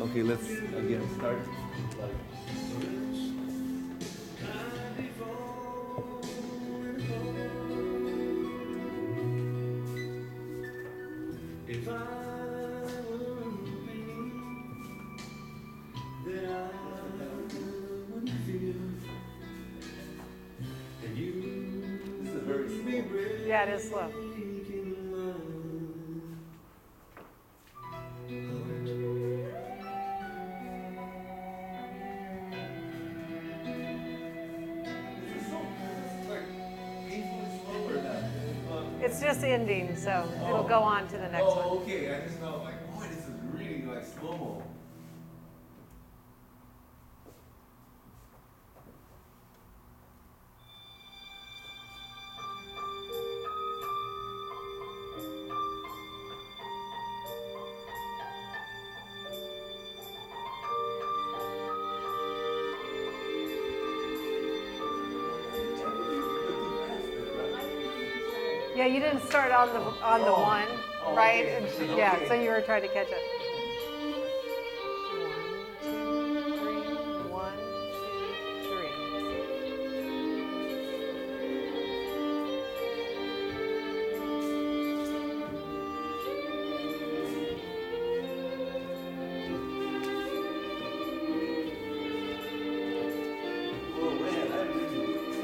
Okay, let's again start. If I were pain, then I would feel that you. This is very slow. Yeah, it is slow. It's just ending, so it'll go on to the next one. Oh, okay. I just felt like, boy, this is really like slow-mo. Yeah, you didn't start on the one, right? Okay. And, yeah, Okay. so you were trying to catch it. 1, 2, 3. 1, 2, 3.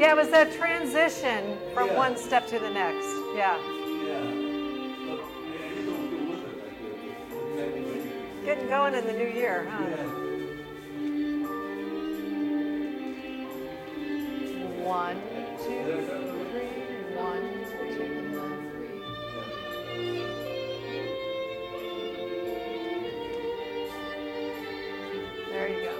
Yeah, it was that transition from one step to the next. Yeah. Getting going in the new year, huh? One, two, three. 1, 2, 3. There you go.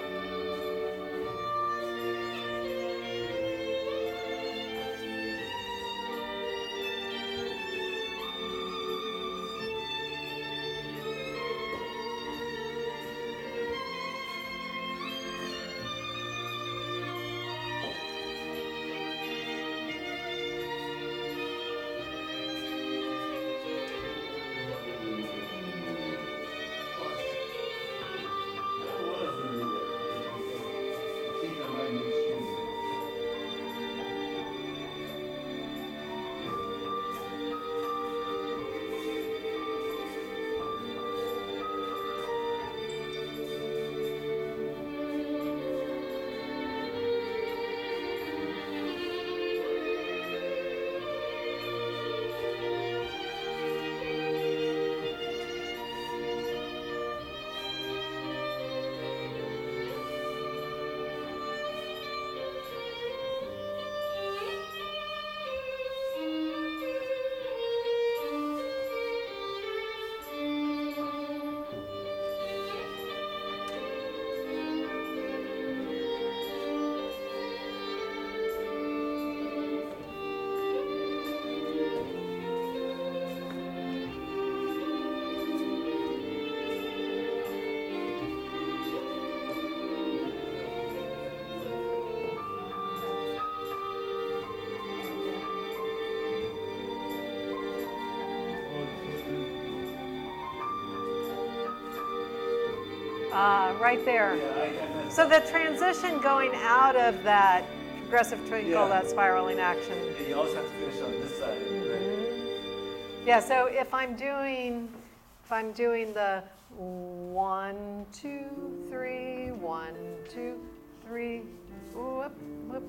Right there. So the transition going out of that progressive twinkle, that spiraling action. And you also have to finish on this side, right? Yeah, so if I'm doing the 1, 2, 3, 1, 2, 3, whoop, whoop.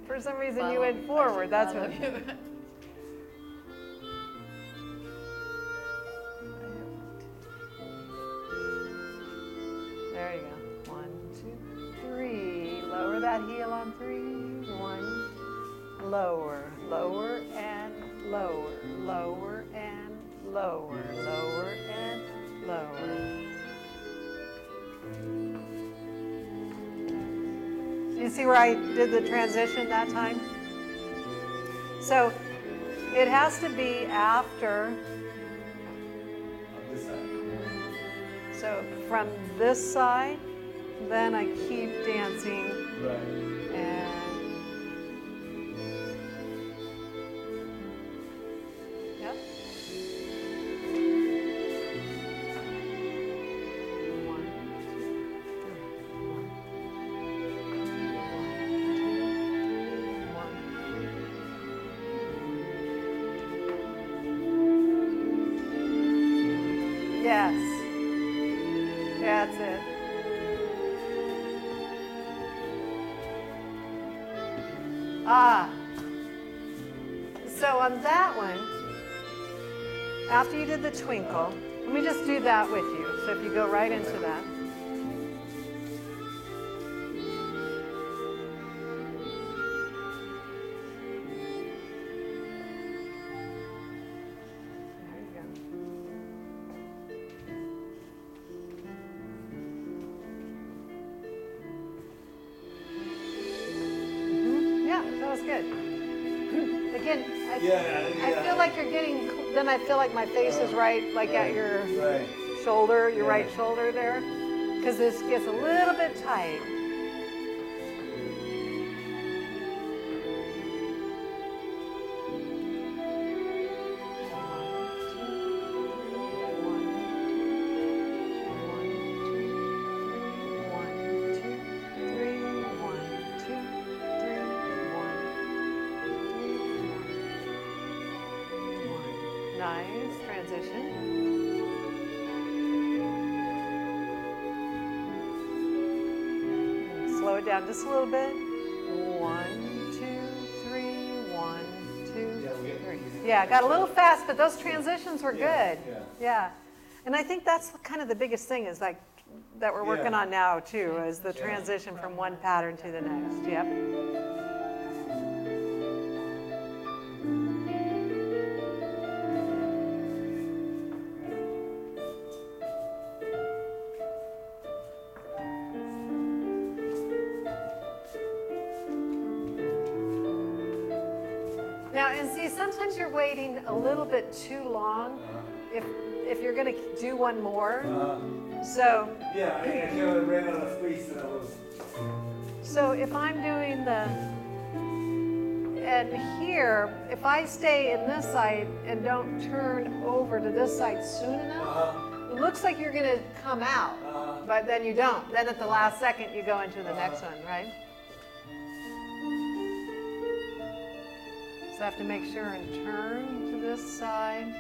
For some reason you went forward, that's what. There you go. 1, 2, 3. Lower that heel on 3. 1. Lower, lower and lower, lower and lower, lower and lower. You see where I did the transition that time? So it has to be after. So from this side, then I keep dancing. Right. And yep. Yes. That's it. Ah. So on that one, after you did the twinkle, let me just do that with you. So if you go right into that. There you go. Yeah, that was good. Again, I feel like you're getting, then I feel like my face is right, like at your shoulder, your right shoulder there, because this gets a little bit tight. Nice transition. Slow it down just a little bit. 1, 2, 3, 1, 2, 3. Yeah, got a little fast, but those transitions were good. Yeah. And I think that's kind of the biggest thing is like that we're working on now too, is the transition from one pattern to the next. Yep. Now, and see, sometimes you're waiting a little bit too long if you're going to do one more. So yeah, I kind of ran out of space and I was. So if I'm doing the, and here, if I stay in this side and don't turn over to this side soon enough, it looks like you're going to come out, but then you don't. Then at the last second, you go into the next one, right? So I have to make sure and turn to this side.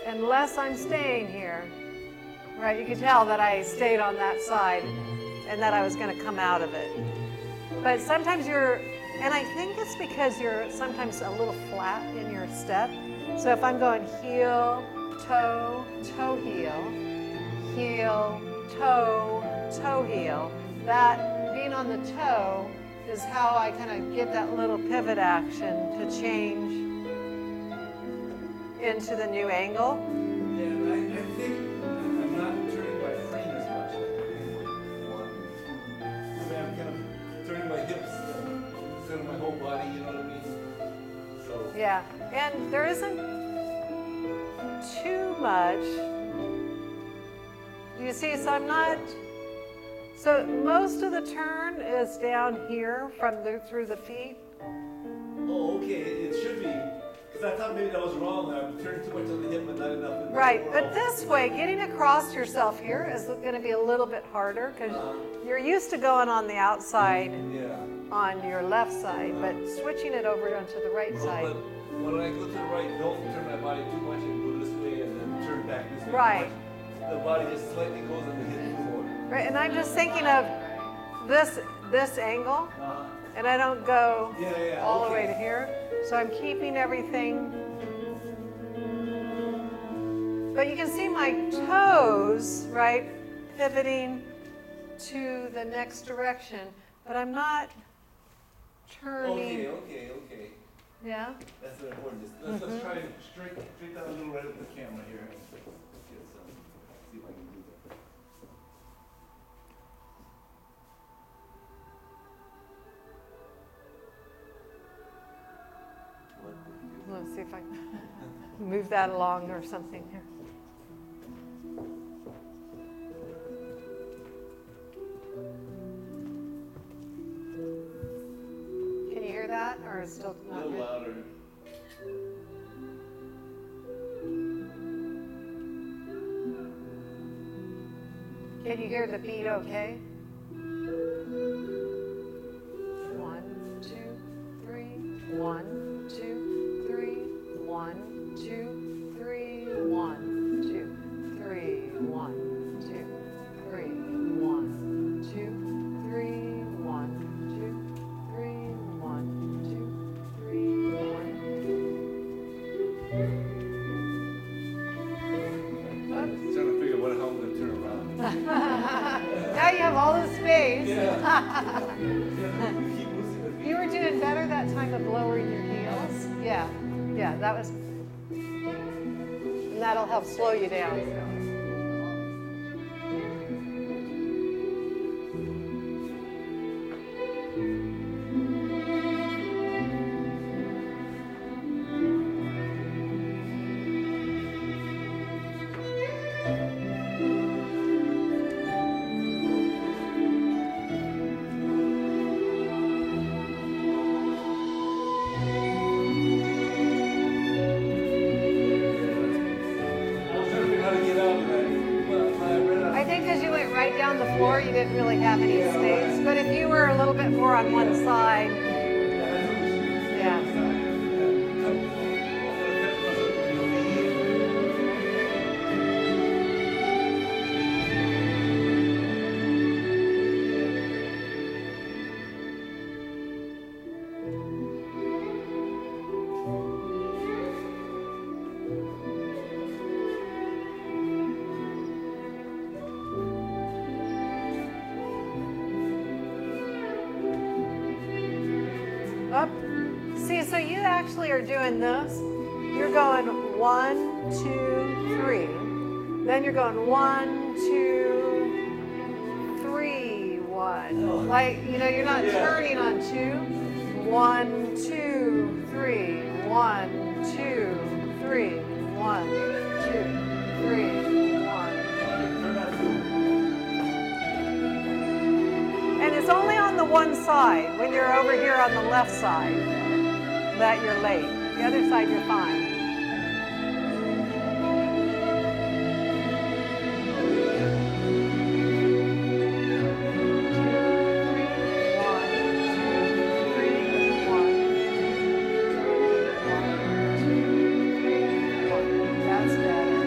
Unless I'm staying here, right? You can tell that I stayed on that side and that I was going to come out of it. But sometimes you're, and I think it's because you're sometimes a little flat in your step. So if I'm going heel, toe, toe, heel, heel, toe, toe, heel, that being on the toe is how I kind of get that little pivot action to change into the new angle. Yeah, I think I'm not turning my frame as much. I mean, I'm kind of turning my hips instead of my whole body, you know what I mean? So. Yeah, and there isn't too much. You see, so I'm not. So most of the turn is down here through the feet. Oh, okay. It should be. Because I thought maybe that was wrong. I'm turning too much on the hip and not enough in the Right, but overall. this way, getting across yourself here is going to be a little bit harder because you're used to going on the outside on your left side, but switching it over onto the right side. But when I go to the right, don't turn my body too much and go this way and then turn back this way. Right. The body just slightly goes on the hip more. Right, and I'm just thinking of this angle, and I don't go all the way to here. So I'm keeping everything. But you can see my toes, right, pivoting to the next direction, but I'm not turning. Okay. Yeah? That's an important. Let's try and straight down a little right with the camera here. Get some, see if I can do that. Let's see if I can move that along or something here. Can you hear that, or is it still A not little good? louder. Can you hear the beat okay? 1, 2, 3, 1, 2, 3, 1, 2, 3, 1, 2, 3, 1, 2, 3, 1, 2, 3, 1, 2, 3, 1, 2, 3, 1. I'm just trying to figure out how I'm gonna turn around. Now you have all the space. Keep losing the beat. You were doing better that time of lowering your heels. Yeah, yeah, that was, and that'll help slow you down. I was trying to figure out how to get out, but I read out. I think because you went right down the floor, you didn't really have any space. But if you were a little bit more on one side, yeah. Up. See, so you actually are doing this. You're going 1, 2, 3. Then you're going 1, 2, 3, 1. Like, you know, you're not turning on 2. 1, 2, 3. 1, 2, 3. 1, 2, 3, 1. And it's only on the one side, when you're over here on the left side, that you're late. The other side, you're fine. That's better.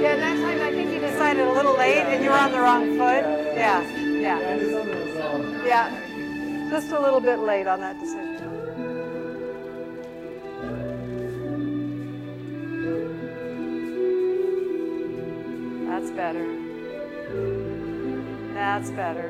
Yeah, that time I think you decided a little late and you were on the wrong foot. Yeah, yeah, I knew something was wrong. yeah. Just a little bit late on that decision. That's better. That's better.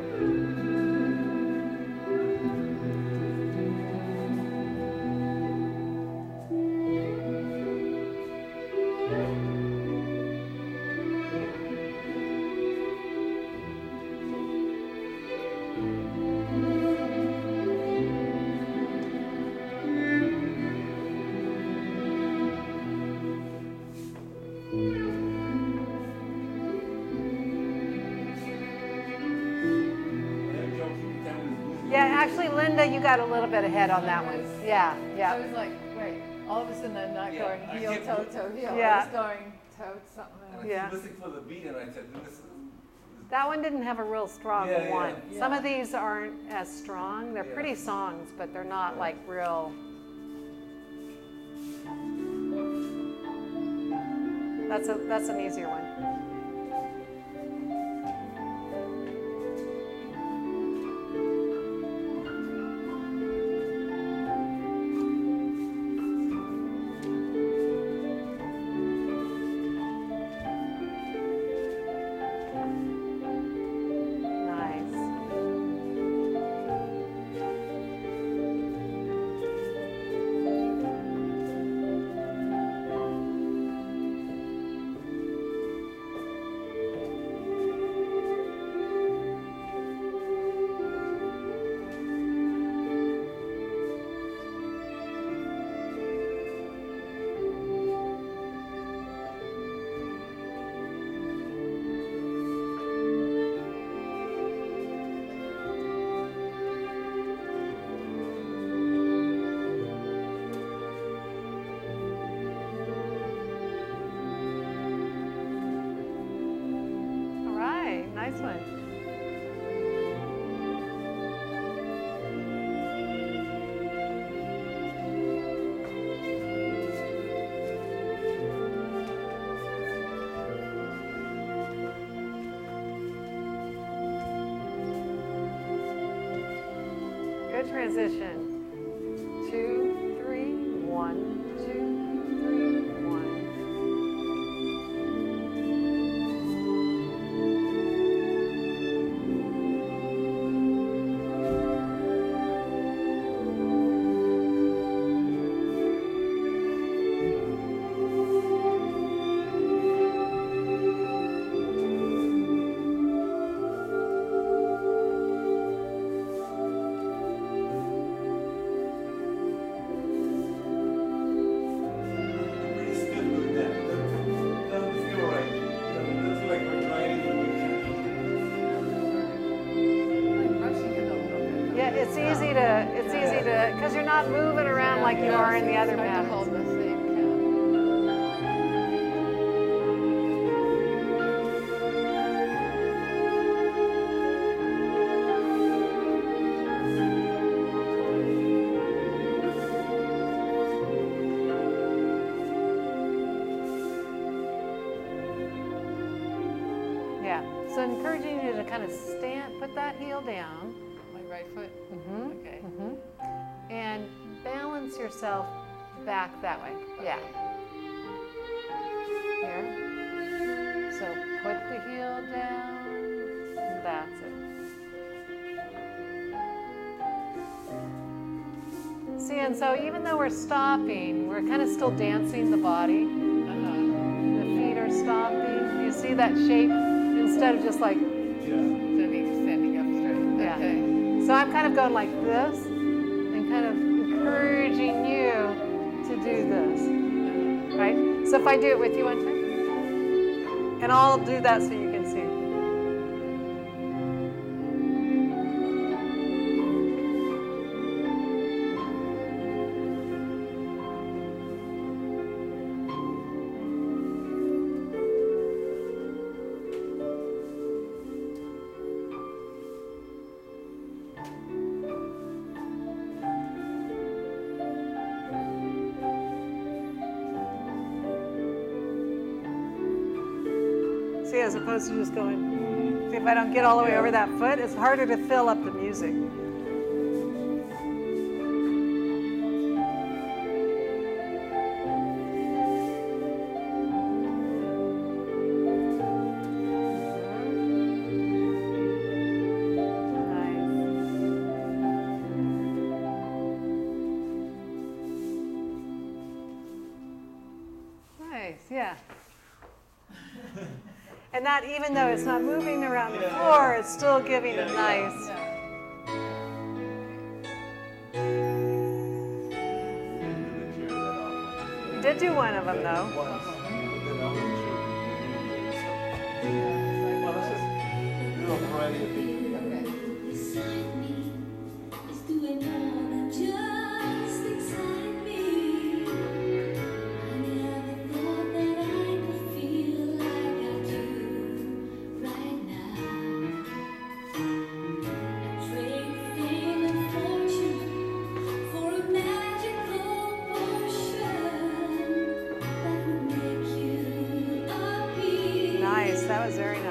Yeah, actually, Linda, you got a little bit ahead on that one. Yeah, I yeah. was like, wait, all of a sudden I'm not Yeah, going I heel, kept toe, look- toe, heel. Yeah. I was going toe, something And else. I Yeah. keep listening for the beat, and I said, this That one didn't have a real strong Yeah, yeah. one. Some Yeah. of these aren't as strong. They're Yeah. pretty songs, but they're not like real. That's an easier one. Nice. Nice one. Good transition. 2, 3, 1, 2, 3, 1. Pretty stiff with that. Doesn't feel right. It's like we're gliding the weekend. Like rushing it a little bit. Yeah, it's easy to, because you're not moving around like you are in the other Try to hold patterns. the same count. Yeah, so encouraging you to kind of stand, put that heel down. My right foot. Mhm. Okay. And balance yourself back that way. Yeah. Here. So put the heel down. That's it. See, and so even though we're stopping, we're kind of still dancing the body. The feet are stopping. You see that shape instead of just like, Standing up straight. Yeah. Okay. so I'm kind of going like this and kind of encouraging you to do this. Right? So if I do it with you one time, and I'll do that so you can see. See, as opposed to just going, see if I don't get all the way over that foot, it's harder to fill up the music. Nice, yeah. And that, even though it's not moving around the floor, it's still giving a nice. You did do one of them though. Once, but then I wasn't sure. Well, let's just do a variety of things. Beside me is doing more than just excite me. I never thought that I could feel like I do right now. I trade fame and fortune for a magical potion that would make you appear. Nice, that was very nice.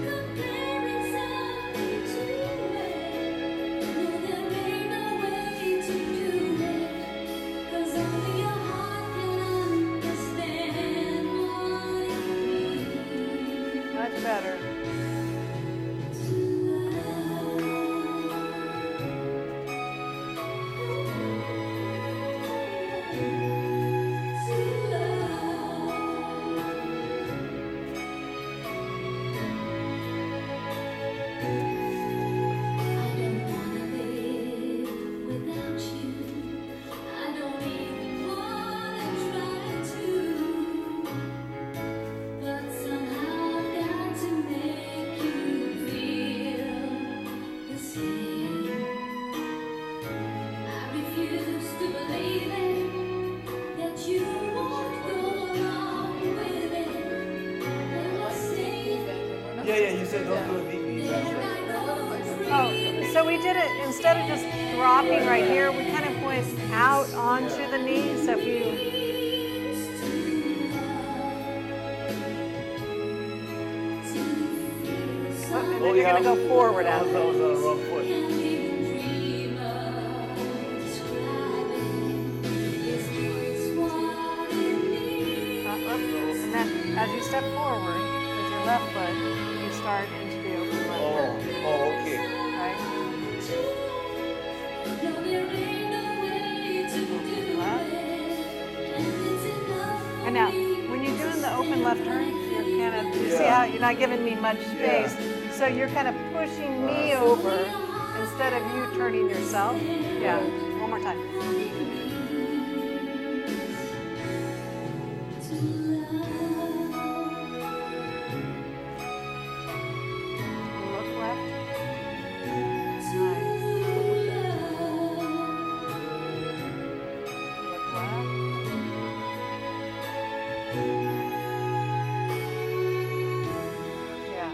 Comparing we did it, instead of just dropping right here, we kind of went out onto the knee. So if you, and then you're going to go forward That out. was on the wrong foot. And then as you step forward with your left foot, you start into the open left turn, Oh, okay. right? And now, when you're doing the open left turn, you're kind of, you see how you're not giving me much space. So you're kind of pushing me over instead of you turning yourself. Yeah, one more time. Look left. Nice. Look left. Yeah.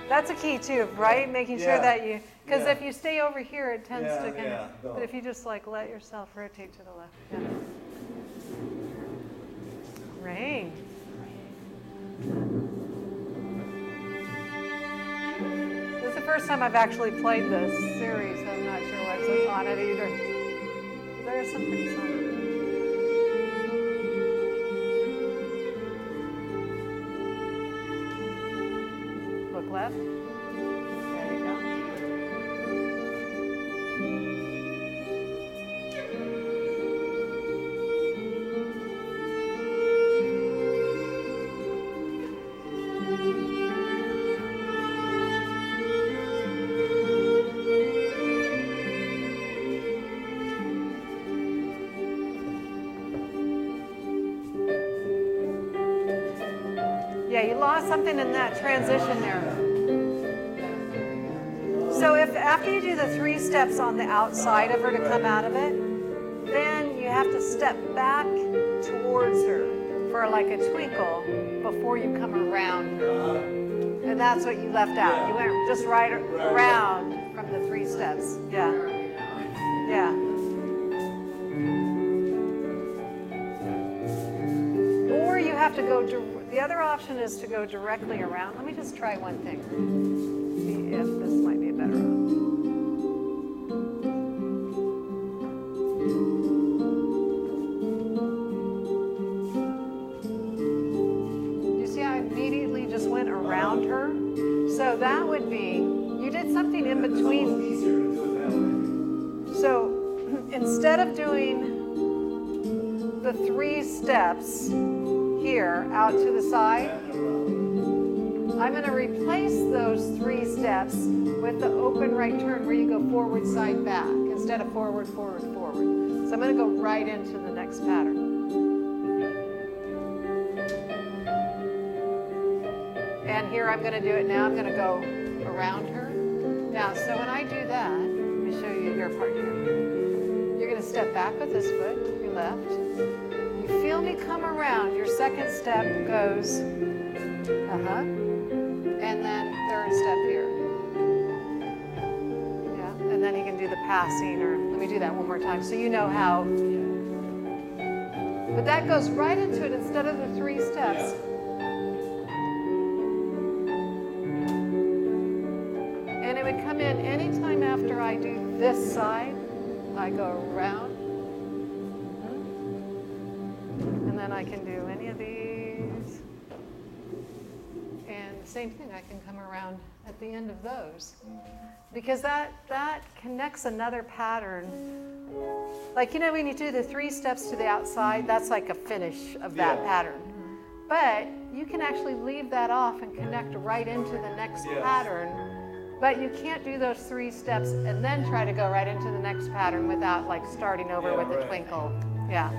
That's a key too, right? Making sure Yeah. that you, because Yeah. if you stay over here, it tends Yeah, to kind yeah, of, no. but if you just like let yourself rotate to the left. Yeah. Rain. This is the first time I've actually played this series, so I'm not sure what's on it either. There is some pretty songs. Look left. There you go. Yeah, you lost something in that transition there. So if after you do the 3 steps on the outside of her to come out of it, then you have to step back towards her for like a twinkle before you come around her. And that's what you left out. You went just right around from the 3 steps. Yeah. Yeah. Or you have to go, the other option is to go directly around. Let me just try one thing. See if this might be a better option. You see how I immediately just went around her? So that would be, you did something in between. Easier to do it that way. So instead of doing the 3 steps here out to the side, I'm going to replace those 3 steps with the open right turn where you go forward, side, back instead of forward, forward, forward. So I'm going to go right into the next pattern. And here I'm going to do it now. I'm going to go around her. Now, so when I do that, let me show you your part here. You're going to step back with this foot, your left. You feel me come around. Your second step goes, and then third step here. Yeah, and then you can do the passing, or let me do that one more time so you know how. But that goes right into it instead of the 3 steps. And it would come in anytime after I do this side. I go around. And then I can do any of these. And same thing, I can come around at the end of those. Because that connects another pattern. Like, you know, when you do the 3 steps to the outside, that's like a finish of that Yeah. pattern. But you can actually leave that off and connect right into the next Yes. pattern. But you can't do those 3 steps and then try to go right into the next pattern without like starting over Yeah, with a right. twinkle. Yeah.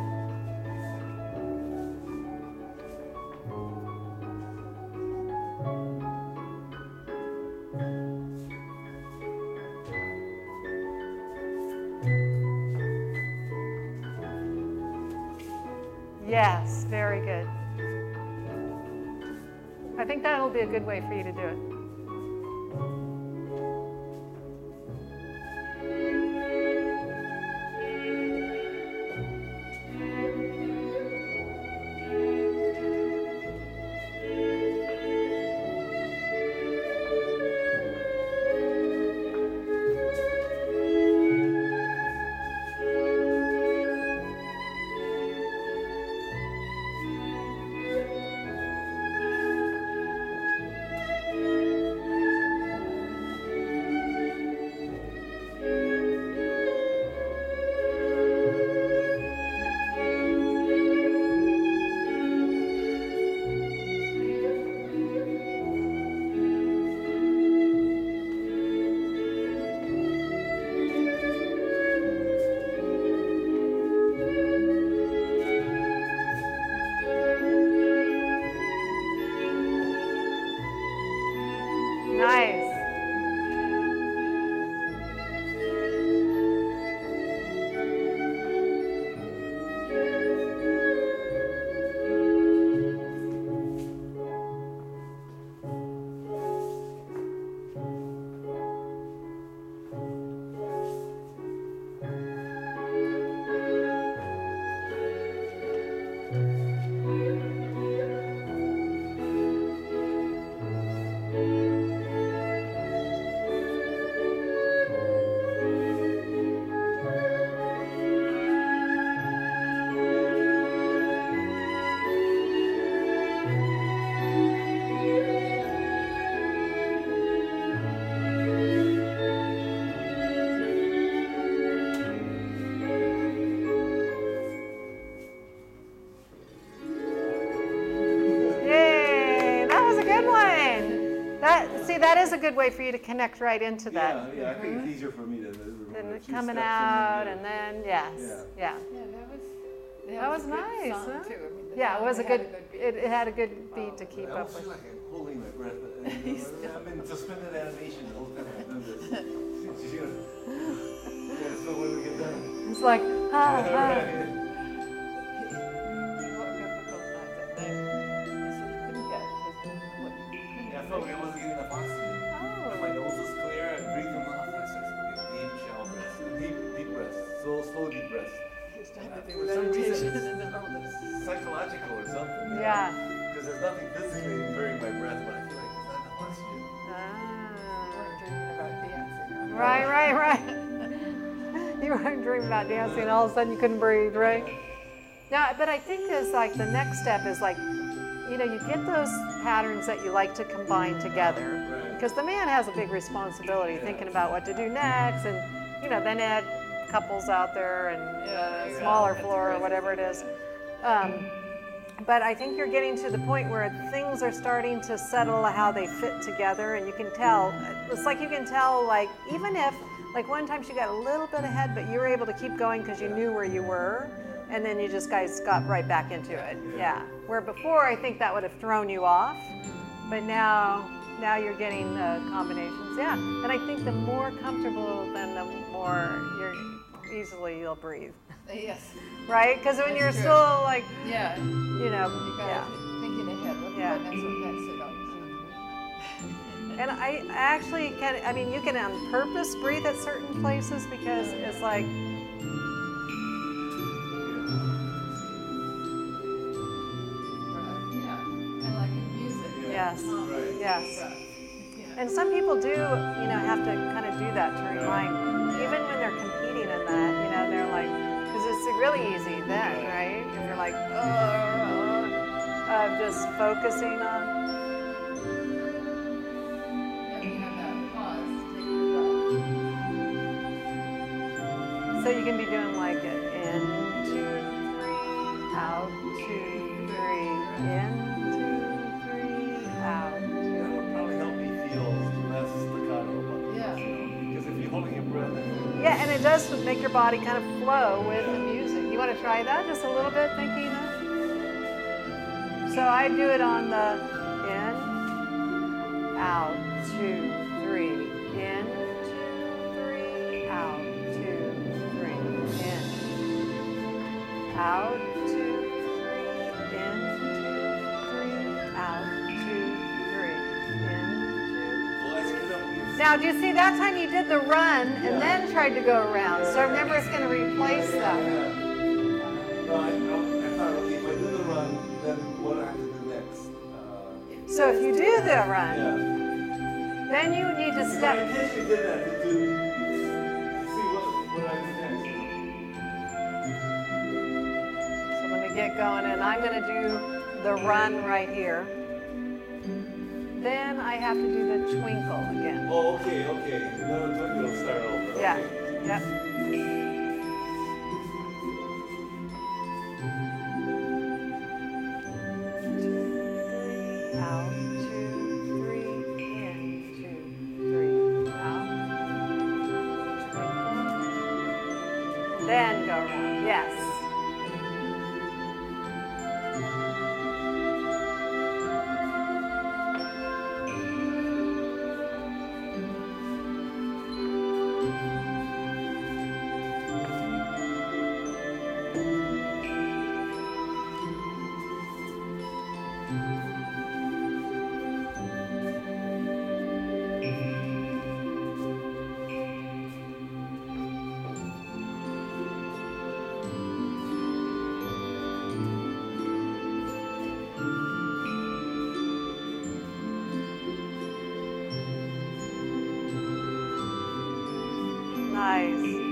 Yes, very good. I think that'll be a good way for you to do it. is a good way for you to connect right into that. Yeah, I think it's easier for me to Then remember two coming steps out, and and then, yes, yeah. Yeah, That was a good nice, song, huh? too. I mean, the Yeah, it song was a had good, beat. it had a good beat to keep I up almost feel with. like I'm holding my breath. I'm in suspended animation the whole time I've done this. Yeah, so when we get done. It's like, ah, He woke up a couple times at night. He said he couldn't get Yeah, I felt like I wasn't getting enough oxygen. Oh. My nose was clear, I breathed enough. I started taking deep, shallow breaths. Deep breaths. Slow, deep breaths. He was trying to do For some reason, meditation in the middle of this. it's psychological or something. Yeah. Because there's nothing physically impairing my breath, but I feel like there's not enough oxygen. You Ah. weren't dreaming about dancing. Right. You weren't dreaming about dancing, and all of a sudden you couldn't breathe, right? Now, but I think is like the next step is like, you know, you get those patterns that you like to combine together. Right. Because the man has a big responsibility thinking about what to do next, and, you know, then add couples out there and Yeah, smaller that's floor or crazy. whatever it is. But I think you're getting to the point where things are starting to settle how they fit together, and you can tell. It's like you can tell, like, even if, like one time she got a little bit ahead, but you were able to keep going because you knew where you were, and then you just guys got right back into it. Yeah. Where before, I think that would have thrown you off, but now you're getting combinations. Yeah, and I think the more comfortable, then the more you'll breathe. Yes. Right? Because when That's you're true. still like, Yeah. you know, You yeah. gotta keep thinking ahead. What Yeah. next? What next? You know. And I actually can, I mean, you can on purpose breathe at certain places because it's like, Yeah. And like in music. yes, Right. yes. Breath. Yeah. And some people do, you know, have to kind of do that to remind, even when they're competing in that, you know, they're like, because it's really easy then, right? If you're like, just focusing on, And you have that pause to take your breath. so you can be doing like it, in, 2, 3, out, 2, 3, in, 2, 3, out. That would probably help me feel less staccato about this. Yeah. Because if you're holding your breath, Yeah, and it does make your body kind of flow with the music. You want to try that just a little bit, thinking that? So I do it on the in, out, 2, 3, in, 2, 3, out, 2, 3, in, out, 2, 3, in, 2, 3, out, 2, 3, in, 2. well, let's get up here. Now, do you see that time you did the run and then tried to go around? So remember, it's going to replace that. No, I thought, okay, if I do the run, then what do I have to do next? So if you do the run, Yeah. then you need to I step. intentionally did that to see what I do next. So let me get going, and I'm going to do the run right here. Then I have to do the twinkle again. Oh, okay. Now we'll start over. Yeah. Okay. Yep. Out, 2, 3, in, 2, 3, out. Twinkle. Then go around. Yes. Nice.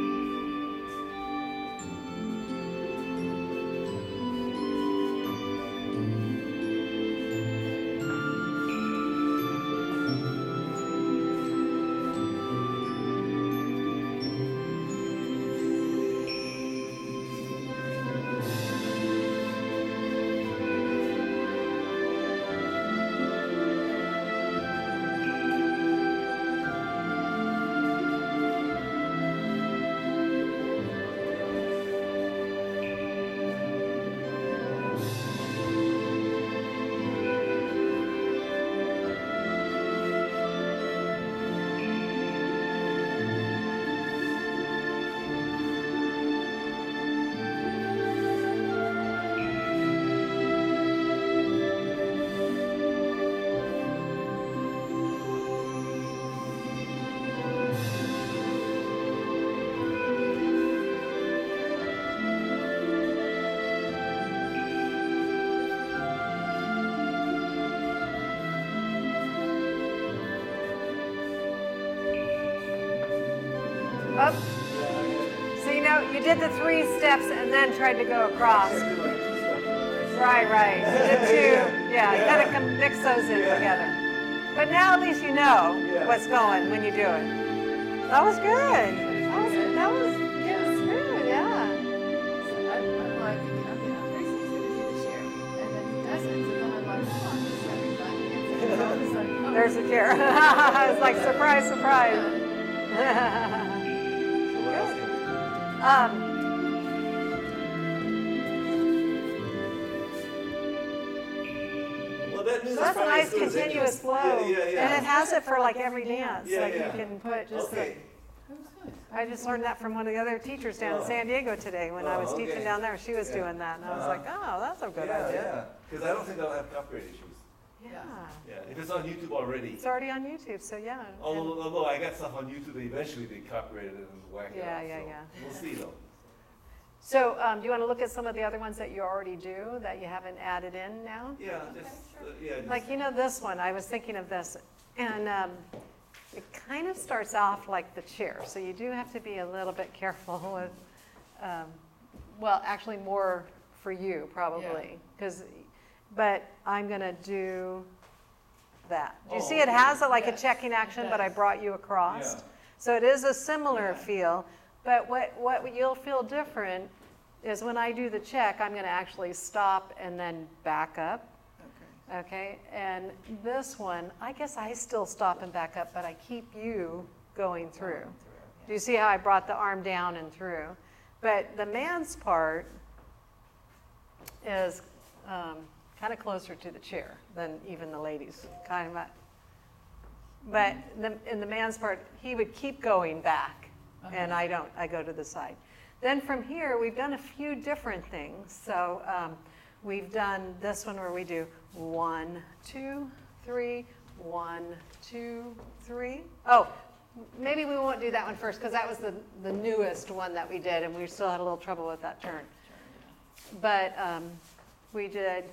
Up. So you know, you did the 3 steps and then tried to go across. Right, right. You did 2. Yeah, you kind of mix those in together. But now at least you know what's going when you do it. That was good. That was smooth, yeah. I'm like, Gracie's gonna do the chair, and then he doesn't, and then I'm like, oh, this everybody. And all of a sudden, oh, There's a chair. It's like surprise, surprise. Well, that So that's a nice continuous flow. And it has it for like every dance. Yeah, Like yeah. you can put just Okay. that was good. I just learned that from one of the other teachers down in San Diego today when I was teaching okay. down there. She was doing that. And I was like, oh, that's a good Yeah, idea. yeah. Because I don't think I'll have copyright issues. Yeah. Yeah, if it's on YouTube already. It's already on YouTube, so yeah. And- Although I got stuff on YouTube that eventually they copyrighted it and whacked it Yeah, out. yeah, so yeah. We'll see though. So do you want to look at some of the other ones that you already do that you haven't added in now? Yeah, just. Like, you know, this one, I was thinking of this, and it kind of starts off like the chair, so you do have to be a little bit careful with, well, actually more for you probably, but I'm gonna do that. Do you Oh, see it has like a Yes, checking it action, but I does. brought you across? Yeah. So it is a similar Yeah. feel, but what you'll feel different is when I do the check, I'm gonna actually stop and then back up. Okay. Okay, and this one, I guess I still stop and back up, but I keep you going through. Do you see how I brought the arm down and through? But the man's part is kind of closer to the chair than even the ladies, kind of. But in the man's part, he would keep going back, and I don't. I go to the side. Then from here, we've done a few different things. So we've done this one where we do 1, 2, 3, 1, 2, 3. Oh, maybe we won't do that one first because that was the newest one that we did, and we still had a little trouble with that turn. But we did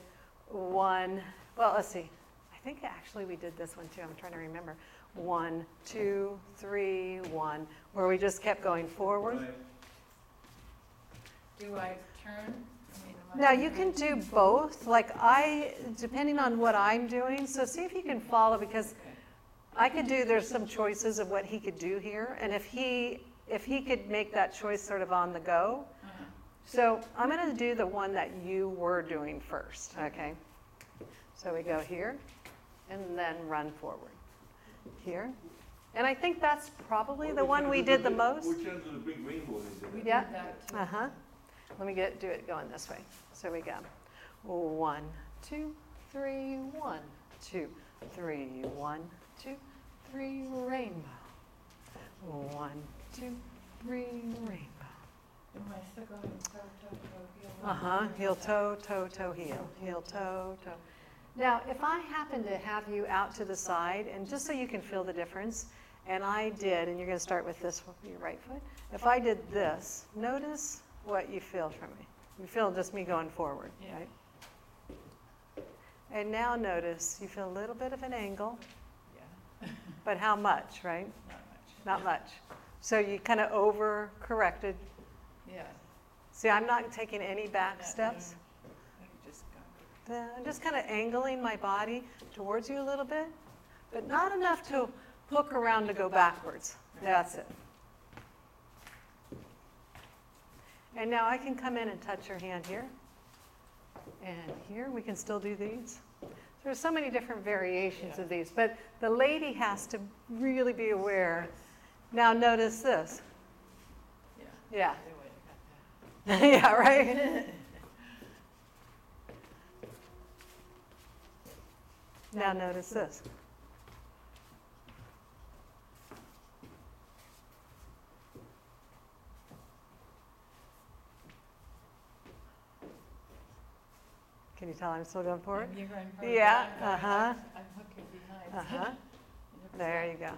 1. Well, let's see. I think actually we did this one too. I'm trying to remember. 1, 2, 3, 1, where we just kept going forward. Right. Do I turn? I mean, am I Now you turning? can do both, like depending on what I'm doing, so see if you can follow, because I could do, there's some choices of what he could do here, and if he could make that choice sort of on the go. So I'm gonna do the one that you were doing first, okay? So we go here, and then run forward. Here, and I think that's probably the one we did the most. Which one's the big rainbow is it? We Yeah. did that too. Uh-huh. Let me do it going this way. So we go 1, 2, 3, 1, 2, 3, 1, 2, 3, rainbow. 1, 2, 3, rainbow. Am I still going toe, toe, toe, heel? Uh-huh. Heel, toe, toe, toe, heel. Heel, toe, toe. Now, if I happen to have you out to the side, and just so you can feel the difference, and I did, and you're going to start with this, your right foot. If I did this, notice what you feel from me. You feel just me going forward, Yeah. right? And now notice you feel a little bit of an angle, Yeah, but how much, right? not much. Not much. So you kind of over-corrected. Yeah. See, I'm not taking any back No, steps. I can just go. I'm just kind of angling my body towards you a little bit, but not enough to hook around to go backwards. That's it. And now I can come in and touch your hand here. And here, we can still do these. There's so many different variations of these, but the lady has to really be aware. Now notice this. Yeah. Yeah. Either way, I got Yeah, right? Now notice this. Can you tell I'm still going forward? You're going forward. Yeah, I'm going- uh-huh. I'm hooking behind. Uh-huh. There you go.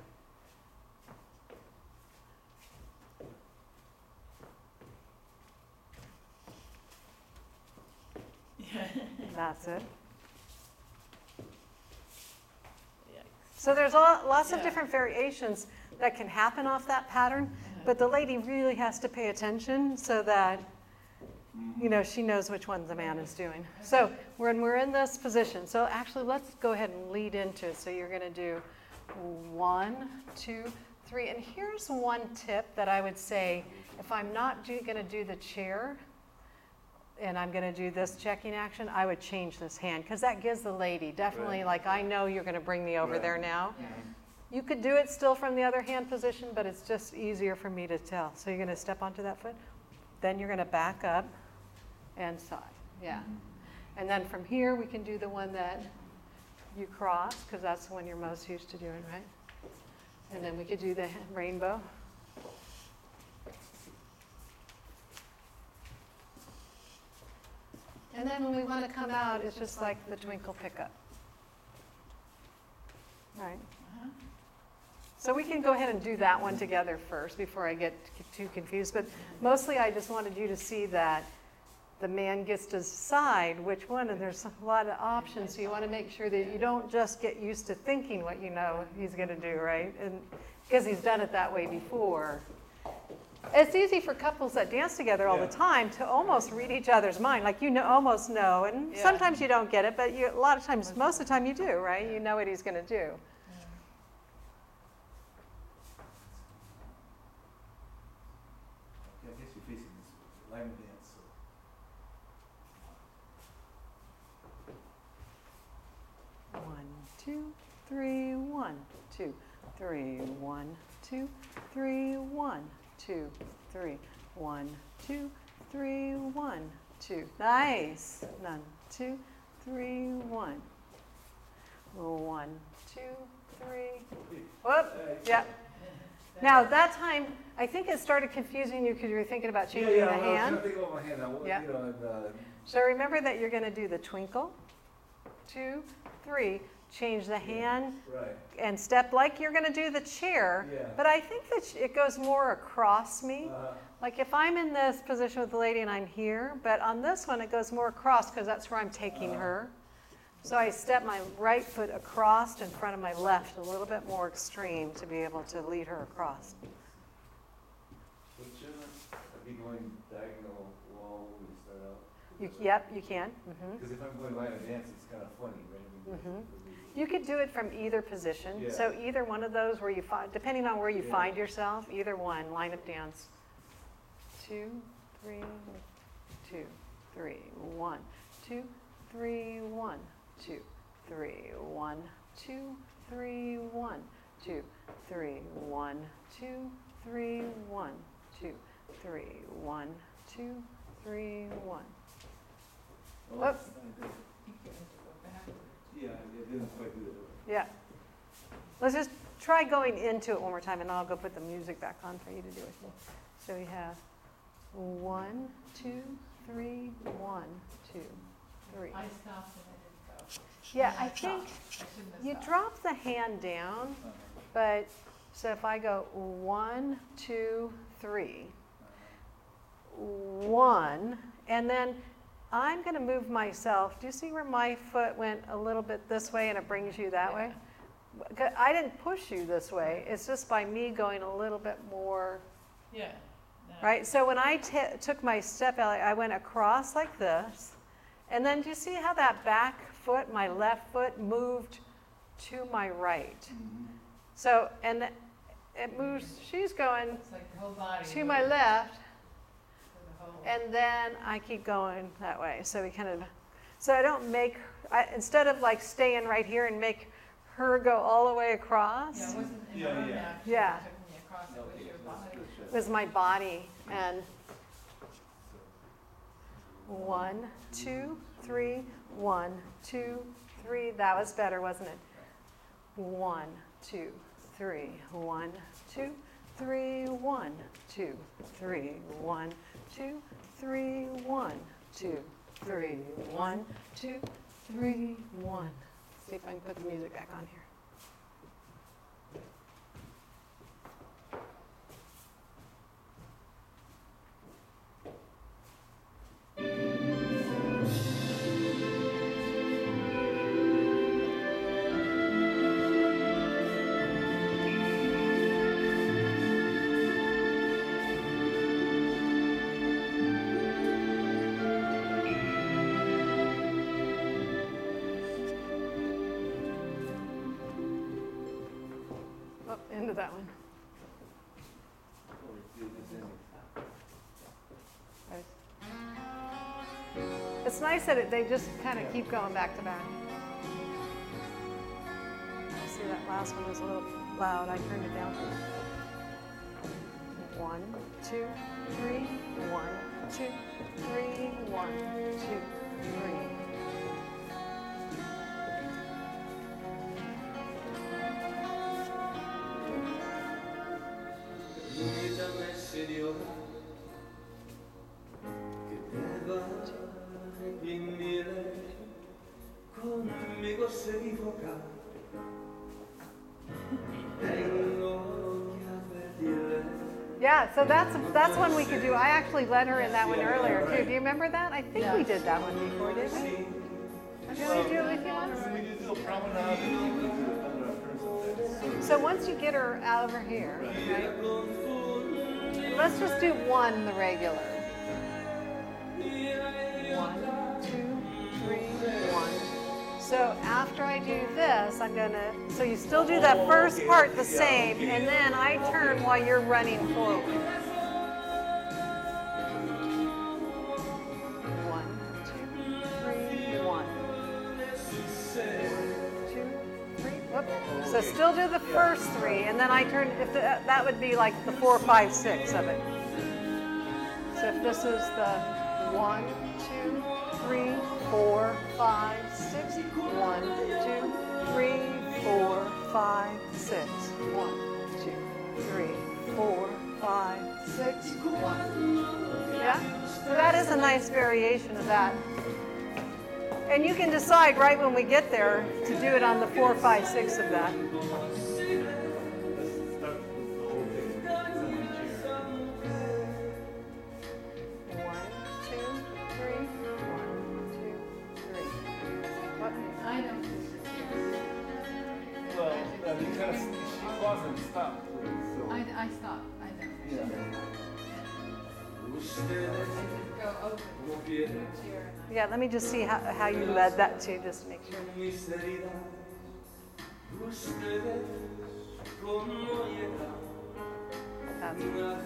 Yeah. That's it. Yikes. So there's lots of Yeah. different variations. that can happen off that pattern, but the lady really has to pay attention so that, you know, she knows which one the man is doing. So when we're in this position, so actually let's go ahead and lead into it. So you're going to do 1, 2, 3. And here's one tip that I would say, if I'm not going to do the chair, and I'm going to do this checking action, I would change this hand, because that gives the lady definitely, like, I know you're going to bring me over there now. You could do it still from the other hand position, but it's just easier for me to tell. So you're going to step onto that foot, then you're going to back up and side, yeah. And then from here, we can do the one that you cross, because that's the one you're most used to doing, right? And then we could do the rainbow. And then when we want to come out, it's just like the twinkle pickup. Right. So we can go ahead and do that one together first before I get too confused. But mostly I just wanted you to see that the man gets to decide which one, and there's a lot of options. So you want to make sure that you don't just get used to thinking what you know he's going to do, right? And because he's done it that way before. It's easy for couples that dance together all the time to almost read each other's mind, like you know, almost know, and sometimes you don't get it, but a lot of times, most of the time you do, right? You know what he's going to do. I guess you're facing this line dance. So. 1, 2, 3, 1, 2, 3, 1, 2, 3, 1, 2, 3, 1, 2, 3, 1, 2. Nice. 1, 2, 3, 1. 1, 2, 3. Whoop. Yeah. Now that time, I think it started confusing you because you were thinking about changing the hand. I was thinking about my hand. Yeah. You know, and, So remember that you're going to do the twinkle, 2, 3. Change the hand right. and step like you're going to do the chair. Yeah. But I think that it goes more across me. Uh-huh. Like if I'm in this position with the lady and I'm here, but on this one it goes more across because that's where I'm taking her. So I step my right foot across in front of my left, a little bit more extreme to be able to lead her across. So shouldn't I be going diagonal wall when we start out? Yep, you can. Because if I'm going line of dance, it's kind of funny, right? I mean, You could do it from either position. Yeah. So either one of those where you find, depending on where you find yourself, either one, line of dance. 2, 3, 2, 3, 1, 2, 3, 1, 2, 3, 1, 2, 3, 1, 2, 3, 1, 2, 3, 1, 2, 3, 1, 2, 3, 1. Oh, Whoops. Yeah, it didn't quite do that. Yeah. Let's just try going into it one more time, and I'll go put the music back on for you to do with me. So we have 1, 2, 3, 1, 2, 3. I stopped and I didn't go. Yeah, I I think stopped. I shouldn't have you stopped. drop the hand down, but so if I go 1, 2, 3, 1, and then I'm going to move myself. Do you see where my foot went a little bit this way and it brings you that way? I didn't push you this way. It's just by me going a little bit more, Yeah. No. right? So when I took my step, I went across like this. And then do you see how that back foot, my left foot, moved to my right? So, and it moves, she's going It's like the whole body. to my moves left. to the whole- And then I keep going that way. So we kind of, so I don't make, instead of like staying right here and make her go all the way across, Yeah, it wasn't in Yeah, her own yeah. action. Yeah. It took me across, it was your body. it was my body. And 1, 2, 3, 1, 2, 3. That was better, wasn't it? 1, 2, 3, 1, 2, 3, 1, 2, 3, 1, 2, 3, 1, 2, 3, 1, 2, 3, 1. See if I can put the music back on here. to that one. It's nice that they just kind of keep going back to back. See, that last one was a little loud. I turned it down. 1, 2, 3, 1, 2, 3, 1, 2, 3. Yeah, so that's one we could do. I actually led her in that one earlier too. Do you remember that? I think we did that one before, didn't we? Did we do it with you once? We did a promenade and we did it. So once you get her out over here, right? Let's just do one, the regular. 1, 2, 3, 1. So after I do this, I'm gonna, so you still do that first part the same, and then I turn while you're running forward. 1, 2, 3, 1. 2, 3, whoop. So still do the first 3, and then I turn, if that would be like the 4, 5, 6 of it. So if this is the 1, 2, 3, 4, 5, 6. 1, 2, 3, 4, 5, 6. 1, 2, 3, 4, 5, 6. 1. Yeah? So that is a nice variation of that. And you can decide right when we get there to do it on the 4, 5, 6 of that. I don't. Well, because she wasn't stopped, so. I stopped. I know. Yeah. I just go over to the chair and Yeah, let me just see how you led that too, just to make sure.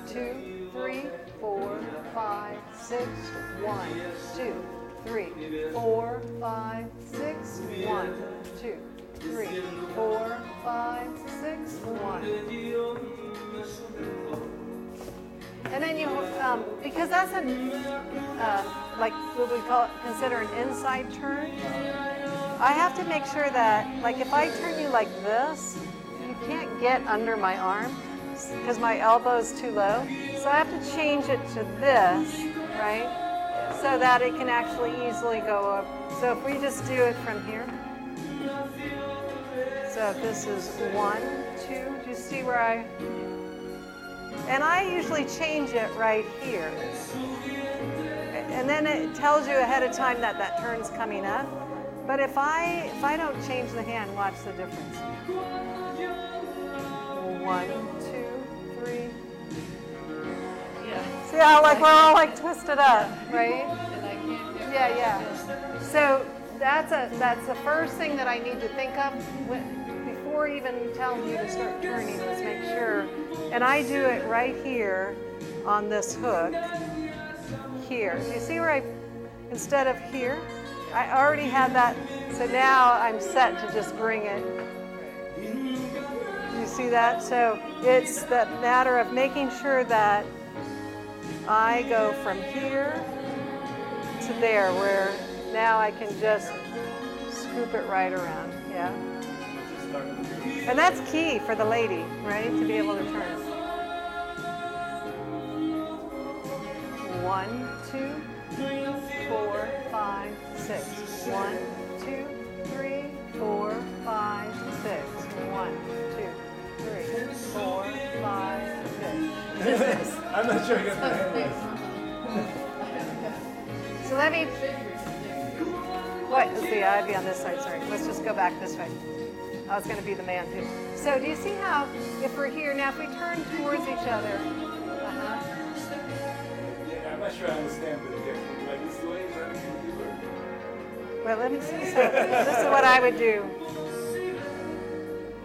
2, 3, 4, 5, 6, 1, 2, 3, 4, 5, 6, 1, 2, 3, 4, 5, 6, 1. And then you, because that's like what we consider an inside turn, I have to make sure that, like if I turn you like this, you can't get under my arm because my elbow is too low. So I have to change it to this, right? So that it can actually easily go up. So if we just do it from here. So if this is 1, 2, do you see where and I usually change it right here. And then it tells you ahead of time that that turn's coming up. But if I don't change the hand, watch the difference. 1, 2, 3. Yeah. See how like we're all like twisted up, right? And I can't get Yeah. So that's the first thing that I need to think of before even telling you to start turning is make sure. And I do it right here on this hook here. Do you see where instead of here, I already had that. So now I'm set to just bring it. You see that? So it's the matter of making sure that I go from here to there where now I can just scoop it right around, yeah? And that's key for the lady, right? To be able to turn. 1, 2, 4, 5, 6. 1, 2, 3, 4, 5, 6. 1, 2, 3, 4, 5, 6. I'm not sure I got the hang of So let me. What? See, I'd be on this side. Sorry. Let's just go back this way. I was going to be the man too. So do you see how if we're here now, if we turn towards each other? Yeah, I'm not sure I understand the difference. Like this way, is that what you do? Well, let me see. So this is what I would do.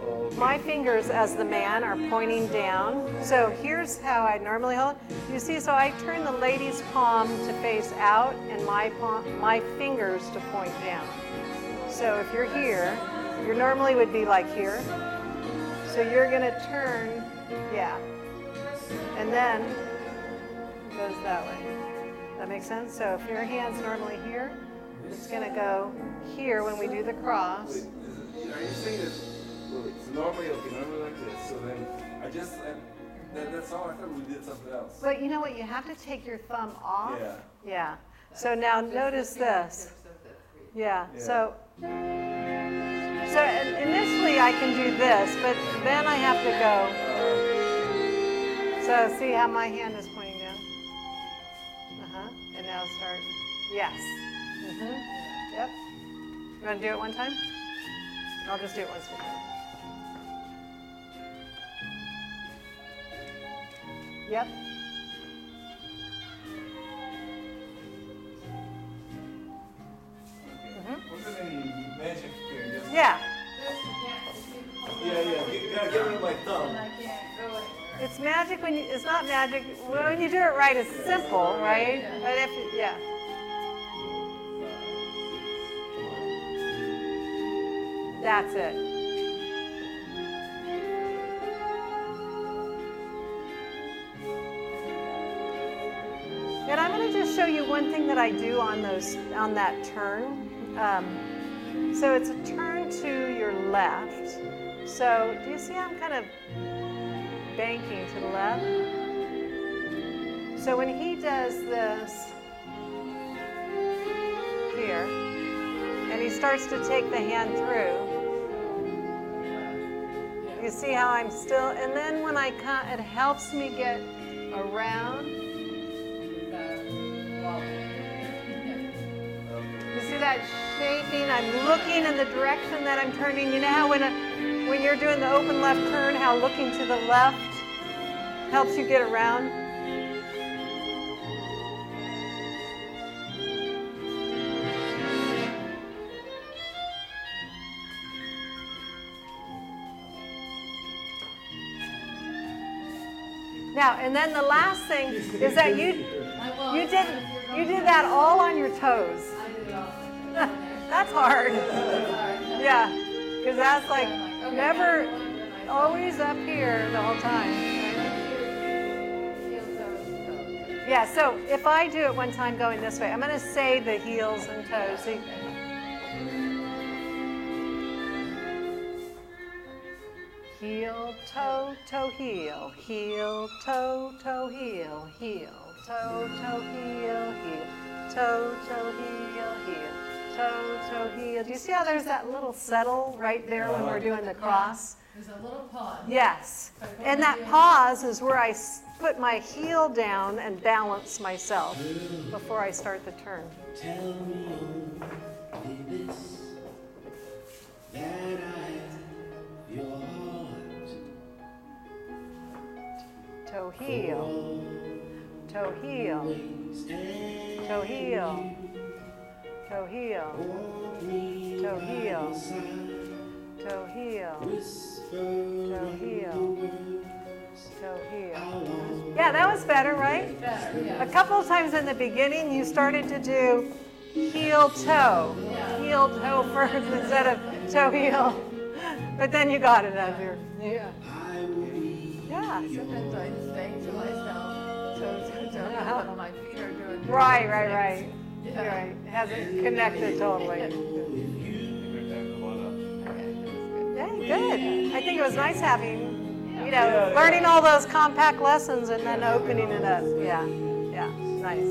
Oh, my fingers as the man are pointing down. So here's how I normally hold. You see, so I turn the lady's palm to face out and my fingers to point down. So if you're here, you normally would be like here. So you're gonna turn, yeah. And then it goes that way. That makes sense? So if your hand's normally here, it's gonna go here when we do the cross. Wait, are you saying that, well, it's normally like this, so then that's all, I thought we did something else. But you know what, you have to take your thumb off. Yeah. Yeah. So now notice this. Yeah, so initially I can do this, but then I have to go. So see how my hand is pointing down? And now start. Yes. Yep. You want to do it one time? I'll just do it once more. Yep. Wasn't any magic thing, just... Yeah. Yeah, gotta get rid of my thumb. And I can't go anywhere. It's magic when you, it's not magic. When you do it right, it's simple, right? But if, yeah. That's it. And I'm going to just show you one thing that I do on that turn. So it's a turn to your left. So do you see how I'm kind of banking to the left? So when he does this here, and he starts to take the hand through, you see how I'm still, and then when I come, it helps me get around. You see that shaping? I'm looking in the direction that I'm turning. You know how when you're doing the open left turn, how looking to the left helps you get around? Now, and then the last thing is that you did that all on your toes. That's hard. Yeah, because that's like never, always up here the whole time. Yeah, so if I do it one time going this way, I'm going to say the heels and toes. See? Heel, toe, toe, heel, heel, toe, toe, heel, heel, toe, toe, heel, heel, toe, toe, heel, heel, toe, toe, heel. Do you see how there's that little settle right there when we're doing the cross? There's a little pause. Yes. And that pause is where I put my heel down and balance myself before I start the turn. Tell me only this, that I have your heart. Toe, heel, toe, heel, toe, heel, toe, heel, toe, heel, toe, heel, toe, heel, toe, heel. Yeah, that was better, right? Better, yeah. A couple of times in the beginning, you started to do heel, toe first instead of toe, heel. But then you got it out here. Yeah. Yeah. Sometimes I say to myself, so when my feet are doing Right. Yeah. You're right. It hasn't connected totally. Okay, that's good. Yeah, good. I think it was nice having, learning all those compact lessons and then opening it up. Yeah, nice.